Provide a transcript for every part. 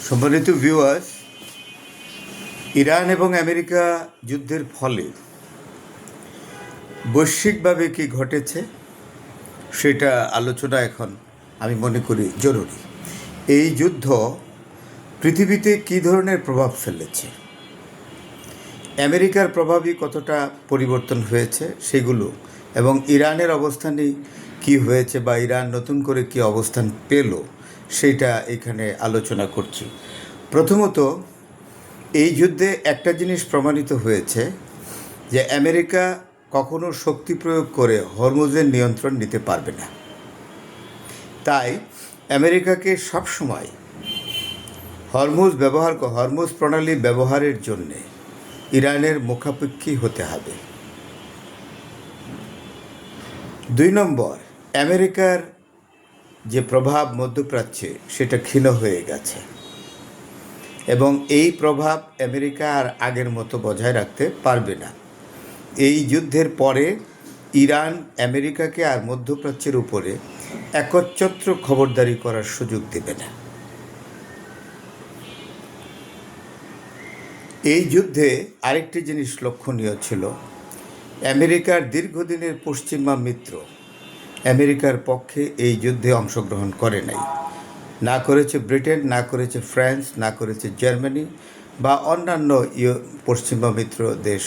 সম্মানিত viewers, Iran এবং America যুদ্ধের ফলে বৈশ্বিকভাবে কী ঘটেছে সেটা আলোচনা এখন আমি মনে করি জরুরি। এই যুদ্ধ পৃথিবীতে কী ধরনের প্রভাব ফেলেছে, আমেরিকার প্রভাবই কতটা পরিবর্তন হয়েছে সেগুলো, এবং ইরানের অবস্থানই কী হয়েছে বা ইরান নতুন করে কী অবস্থান পেল সেটা এখানে আলোচনা করছি। প্রথমত, এই যুদ্ধে একটা জিনিস প্রমাণিত হয়েছে যে আমেরিকা কখনো শক্তি প্রয়োগ করে হরমুজের নিয়ন্ত্রণ নিতে পারবে না। তাই আমেরিকাকে সবসময় হরমুজ প্রণালী ব্যবহারের জন্যে ইরানের মুখাপেক্ষী হতে হবে। 2 নম্বর, আমেরিকার যে প্রভাব মধ্যপ্রাচ্যে সেটা ক্ষীণ হয়ে গেছে এবং এই প্রভাব আমেরিকা আর আগের মতো বজায় রাখতে পারবে না। এই যুদ্ধের পরে ইরান আমেরিকাকে আর মধ্যপ্রাচ্যের উপরে একচ্ছত্র খবরদারি করার সুযোগ দেবে না। এই যুদ্ধে আরেকটি জিনিস লক্ষণীয় ছিল, আমেরিকার দীর্ঘদিনের পশ্চিমা মিত্র আমেরিকার পক্ষে এই যুদ্ধে অংশগ্রহণ করে নাই। না করেছে ব্রিটেন, না করেছে ফ্রান্স, না করেছে জার্মানি বা অন্যান্য পশ্চিমা মিত্র দেশ।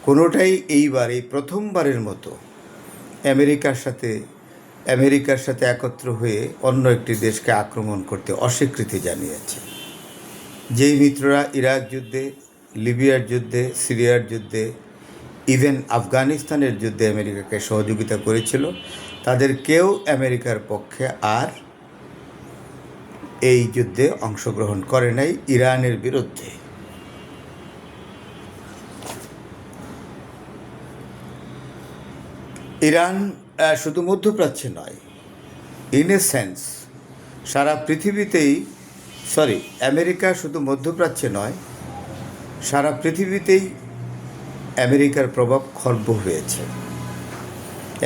কোনোটাই এইবার এই প্রথমবারের মতো আমেরিকার সাথে একত্র হয়ে অন্য একটি দেশকে আক্রমণ করতে অস্বীকৃতি জানিয়েছে। যেই মিত্ররা ইরাক যুদ্ধে, লিবিয়ার যুদ্ধে, সিরিয়ার যুদ্ধে, ইভেন আফগানিস্তানের যুদ্ধে আমেরিকাকে সহযোগিতা করেছিল, তাদের কেউ আমেরিকার পক্ষে আর এই যুদ্ধে অংশগ্রহণ করে নাই ইরানের বিরুদ্ধে। ইরান শুধু মধ্যপ্রাচ্যে নয়, ইন এ সেন্স সারা পৃথিবীতেই, আমেরিকা শুধু মধ্যপ্রাচ্যে নয়, সারা পৃথিবীতেই আমেরিকার প্রভাব খর্ব হয়েছে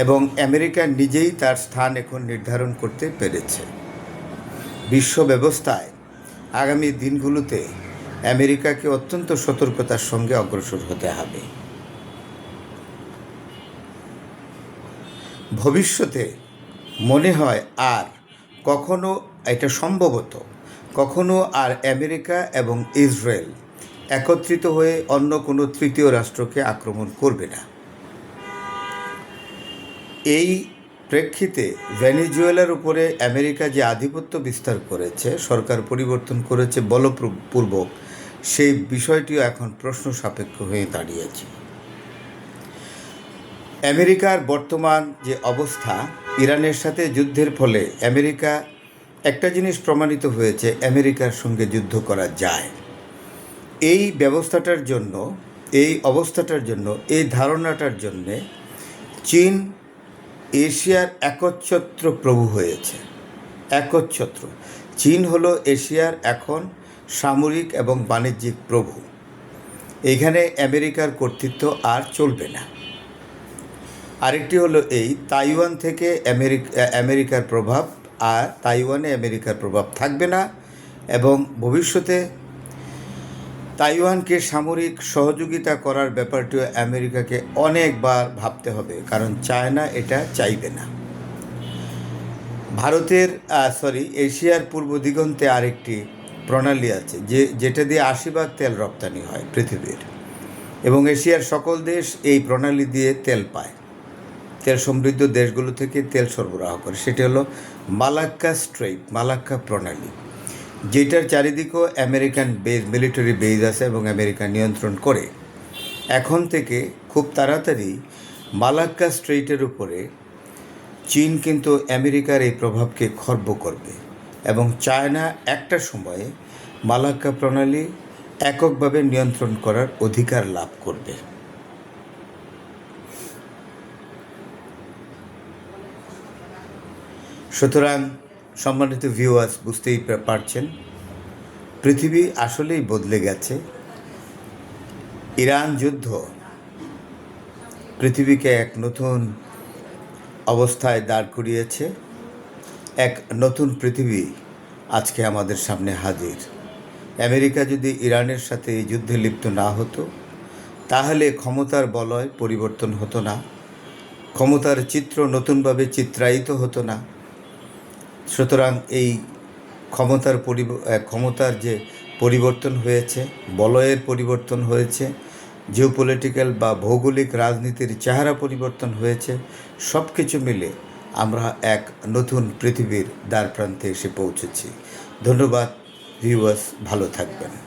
এবং আমেরিকা নিজেই তার স্থান এখন নির্ধারণ করতে পেরেছে। বিশ্ব ব্যবস্থায় আগামী দিনগুলোতে আমেরিকাকে অত্যন্ত সতর্কতার সঙ্গে অগ্রসর হতে হবে। ভবিষ্যতে মনে হয় আর কখনো, এটা সম্ভবত কখনো আর আমেরিকা এবং ইসরায়েল একত্রিত হয়ে অন্য কোনো তৃতীয় রাষ্ট্রকে আক্রমণ করবে না। এই প্রেক্ষিতে ভেনেজুয়েলার উপরে আমেরিকা যে আধিপত্য বিস্তার করেছে, সরকার পরিবর্তন করেছে বলপূর্বক, সেই বিষয়টিও এখন প্রশ্ন সাপেক্ষ হয়ে দাঁড়িয়েছে। আমেরিকার বর্তমান যে অবস্থা, ইরানের সাথে যুদ্ধের ফলে আমেরিকা একটা জিনিস প্রমাণিত হয়েছে, আমেরিকার সঙ্গে যুদ্ধ করা যায়। এই ব্যবস্থাটার জন্য, এই অবস্থাটার জন্য, এই ধারণাটার জন্যে চীন এশিয়ার একচ্ছত্র প্রভু হয়েছে। একচ্ছত্র চীন হলো এশিয়ার এখন সামরিক এবং বাণিজ্যিক প্রভু। এইখানে আমেরিকার কর্তৃত্ব আর চলবে না। আরেকটি হলো এই, তাইওয়ান থেকে আমেরিকার প্রভাব, আর তাইওয়ানে আমেরিকার প্রভাব থাকবে না এবং ভবিষ্যতে তাইওয়ানকে সামরিক সহযোগিতা করার ব্যাপারটিও আমেরিকাকে অনেকবার ভাবতে হবে, কারণ চায়না এটা চাইবে না। এশিয়ার পূর্ব দিগন্তে আরেকটি প্রণালী আছে যেটা দিয়ে 80% তেল রপ্তানি হয় পৃথিবীর, এবং এশিয়ার সকল দেশ এই প্রণালী দিয়ে তেল পায়। তেল সমৃদ্ধ দেশগুলো থেকে তেল সরবরাহ করে। সেটি হলো মালাক্কা প্রণালী, যেটার চারিদিকেও আমেরিকান মিলিটারি বেজ আছে এবং আমেরিকা নিয়ন্ত্রণ করে। এখন থেকে খুব তাড়াতাড়ি মালাক্কা স্ট্রেইটের উপরে চীন কিন্তু আমেরিকার এই প্রভাবকে খর্ব করবে এবং চায়না একটা সময়ে মালাক্কা প্রণালী এককভাবে নিয়ন্ত্রণ করার অধিকার লাভ করবে। সুতরাং সম্মানিত ভিউয়ার্স, বুঝতেই পারছেন পৃথিবী আসলেই বদলে গেছে। ইরান যুদ্ধ পৃথিবীকে এক নতুন অবস্থায় দাঁড় করিয়েছে। এক নতুন পৃথিবী আজকে আমাদের সামনে হাজির। আমেরিকা যদি ইরানের সাথে এই যুদ্ধে লিপ্ত না হতো, তাহলে ক্ষমতার বলয় পরিবর্তন হতো না, ক্ষমতার চিত্র নতুনভাবে চিত্রায়িত হতো না। সুতরাং এই ক্ষমতার যে পরিবর্তন হয়েছে, বলয়ের পরিবর্তন হয়েছে, জিওপলিটিক্যাল বা ভৌগোলিক রাজনীতির চেহারা পরিবর্তন হয়েছে, সব কিছু মিলে আমরা এক নতুন পৃথিবীর দ্বারপ্রান্তে এসে পৌঁছেছি। ধন্যবাদ ভিউয়ার্স, ভালো থাকবেন।